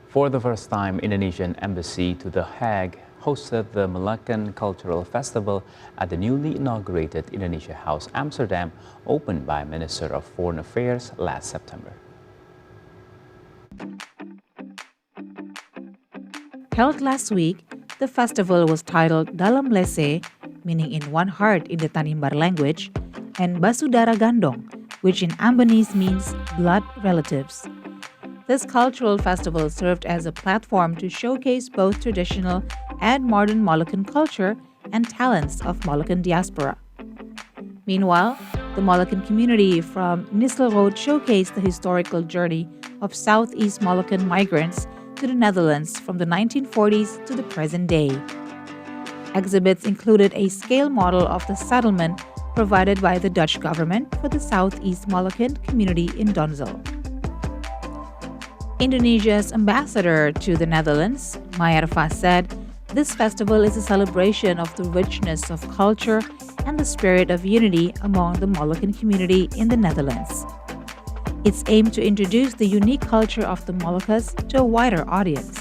For the first time, Indonesian Embassy to The Hague hosted the Moluccan Cultural Festival at the newly inaugurated Indonesia House Amsterdam, opened by Minister of Foreign Affairs last September. Held last week, the festival was titled Dalam Lese, meaning in one heart in the Tanimbar language, and Basudara Gandong, which in Ambonese means blood relatives. This cultural festival served as a platform to showcase both traditional and modern Moluccan culture and talents of Moluccan diaspora. Meanwhile, the Moluccan community from Nistelrode showcased the historical journey of Southeast Moluccan migrants to the Netherlands from the 1940s to the present day. Exhibits included a scale model of the settlement provided by the Dutch government for the Southeast Moluccan community in Donzel. Indonesia's ambassador to the Netherlands, Mayarfa, said, "This festival is a celebration of the richness of culture and the spirit of unity among the Moluccan community in the Netherlands. It's aimed to introduce the unique culture of the Moluccas to a wider audience."